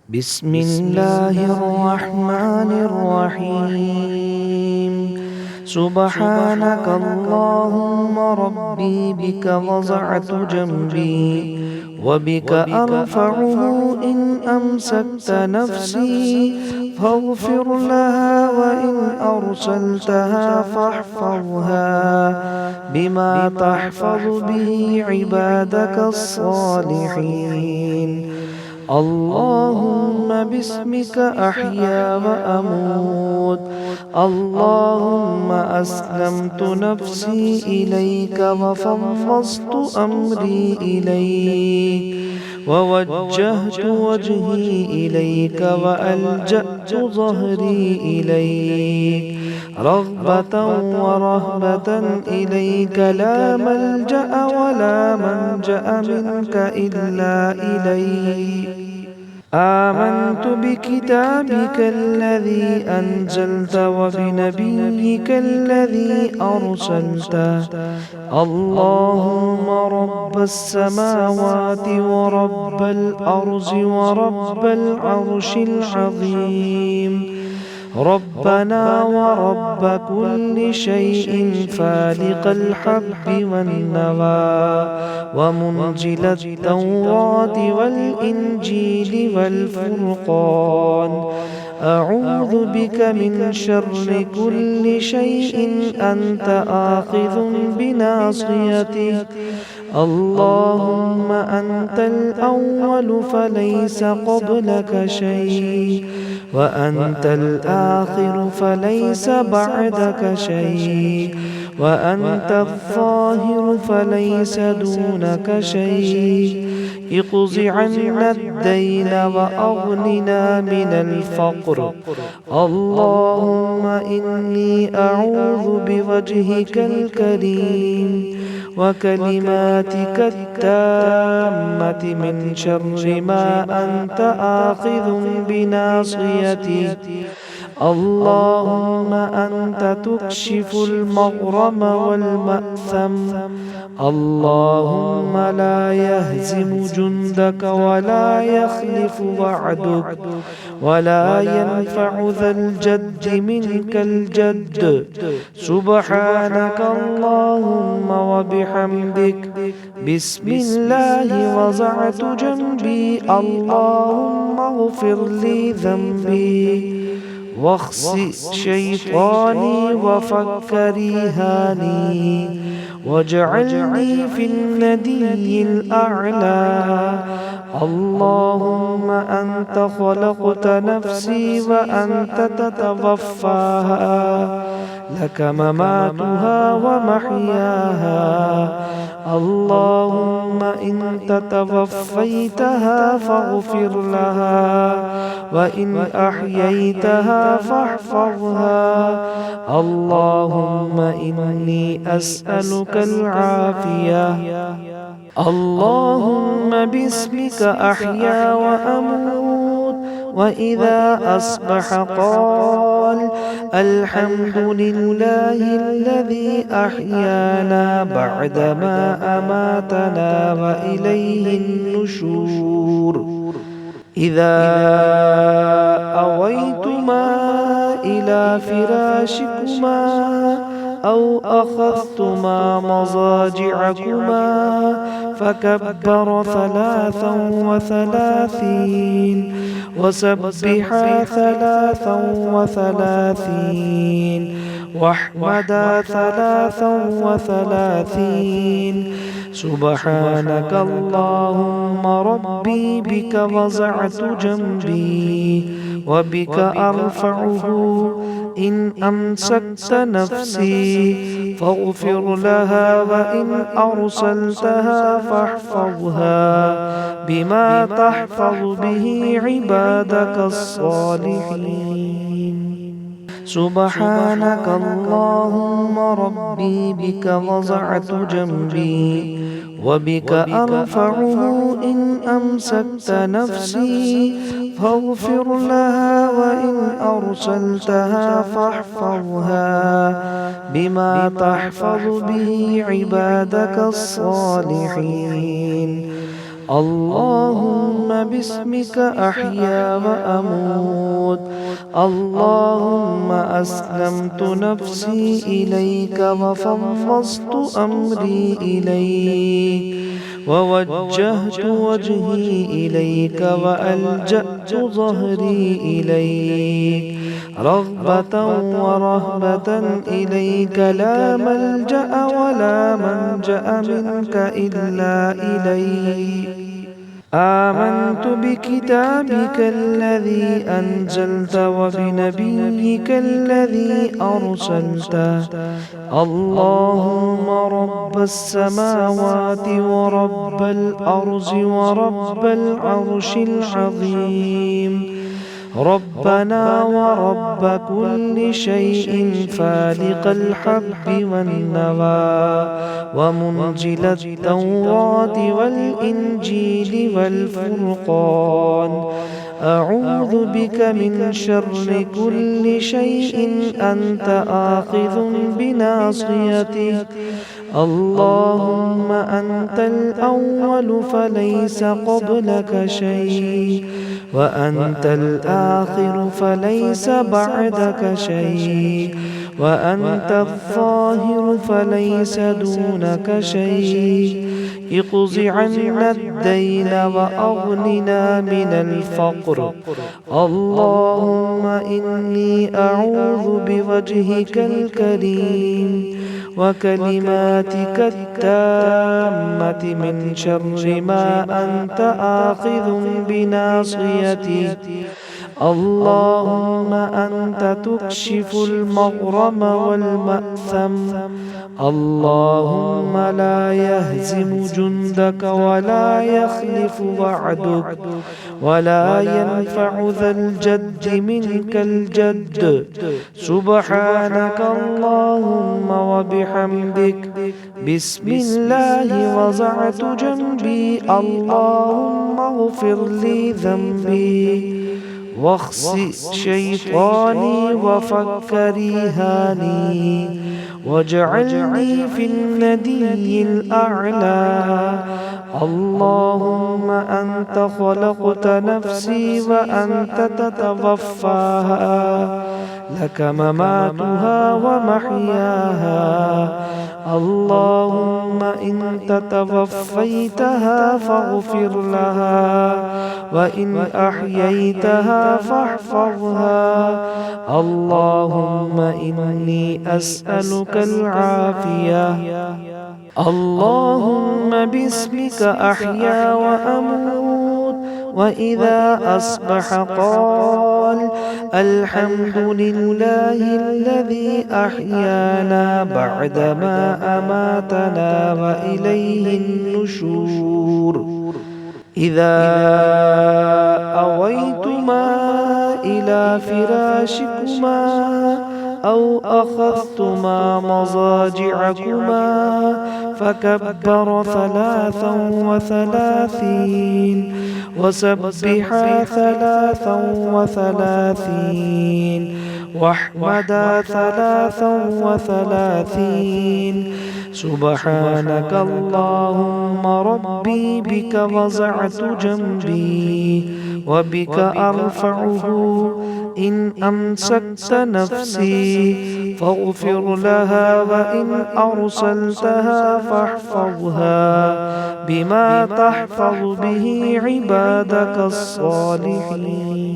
بسم الله الرحمن الرحيم. سبحانك اللهم ربي بك وضعت جنبي وبك أرفعه إن أمسكت نفسي فاغفر لها وإن أرسلتها فاحفظها بما تحفظ به عبادك الصالحين. اللهم باسمك أحيا وأموت. اللهم أسلمت نفسي إليك وفوضت أمري إليك ووجهت وجهي إليك وألجأت ظهري إليك رغبة ورهبة إليك لا ملجأ ولا منجأ منك إلا إليك. آمنت بكتابك الذي أنزلت وبنبيك الذي أرسلته. اللهم رب السماوات ورب الأرض ورب العرش العظيم، ربنا ورب كل شيء فالق الحب والنوى ومنزل التوراة والإنجيل والفرقان، أعوذ بك من شر كل شيء أنت آخذ بناصيته. اللهم أنت الأول فليس قبلك شيء، وأنت الآخر فليس بعدك شيء، وأنت الظاهر فليس دونك شيء. اقض عنا الدين وأغننا من الفقر. اللهم إني أعوذ بوجهك الكريم وكلماتك التامة من شر ما أنت آخذ بناصيتي. اللهم أنت تكشف المغرم والمأثم. اللهم لا يهزم جندك ولا يخلف وعدك ولا ينفع ذا الجد منك الجد. سبحانك اللهم وبحمدك. بسم الله وضعت جنبي. اللهم اغفر لي ذنبي واخسئ شيطاني وفك رهاني واجعلني في الندي الأعلى. اللهم أنت خلقت نفسي وأنت تتوفاها، لك مماتها ومحياها. اللهم إن توفيتها فاغفر لها، وإن أحييتها فاحفظها. اللهم إني أسألك العافية. اللهم باسمك أحيا وأموت. وإذا أصبح قال الحمد لله الذي أحيانا بعدما أماتنا وإليه النشور. إذا أويتما إلى فراشكما أو أخذتما مضاجعكما فكبر 33 وسبحا 33 واحمدا 33. سبحانك اللهم ربي بك وضعت جنبي وبك أرفعه إن أمسكت نفسي فاغفر لها وإن أرسلتها فاحفظها بما تحفظ به عبادك الصالحين. سبحانك اللهم ربي بك وضعت جنبي وبك أرفعه إن أمسكت نفسي فاغفر لها وإن أرسلتها فاحفظها بما تحفظ به عبادك الصالحين. اللهم باسمك أحيا وأموت. اللهم أسلمت نفسي إليك وفوضت أمري إليك ووجهت وجهي إليك وألجأت ظهري إليك رغبة ورهبة إليك لا ملجأ ولا منجأ منك إلا إليك. آمنت بكتابك الذي أنزلت وبنبيك الذي أرسلته. اللهم رب السماوات ورب الأرض ورب العرش العظيم، ربنا ورب كل شيء فالق الحب والنوى ومنزل التوراة والإنجيل والفرقان، أعوذ بك من شر كل شيء أنت آخذ بناصيته. اللهم أنت الأول فليس قبلك شيء، وأنت الآخر فليس بعدك شيء، وأنت الظاهر فليس دونك شيء. اقض عنا الدين وأغننا من الفقر. اللهم إني أعوذ بوجهك الكريم وكلماتك التامة من شر ما أنت آخذ بناصيتي. اللهم أنت تكشف المغرم والمأثم. اللهم لا يهزم جندك ولا يخلف وعدك ولا ينفع ذا الجد منك الجد. سبحانك اللهم وبحمدك، بسم الله وضعت جنبي. اللهم اغفر لي ذنبي واخسئ شيطاني وفك رهاني واجعلني في الندي الأعلى. اللهم أنت خلقت نفسي وأنت تتوفاها، لك مماتها ومحياها. اللهم إن توفيتها فاغفر لها، وإن أحييتها فاحفظها. اللهم إني أسألك العافية. اللهم باسمك أحيا وأموت. وإذا أصبح قال الحمد لله الذي أحيانا بعدما أماتنا وإليه النشور. إذا أويتما إلى فراشكما أو أخذتما مضاجعكما فكبر 33 وسبحا 33 واحمدا 33. سبحانك اللهم ربي بك وضعت جنبي وبك أرفعه. إن أمسكت نفسي فاغفر لها، وإن أرسلتها فاحفظها بما تحفظ به عبادك الصالحين.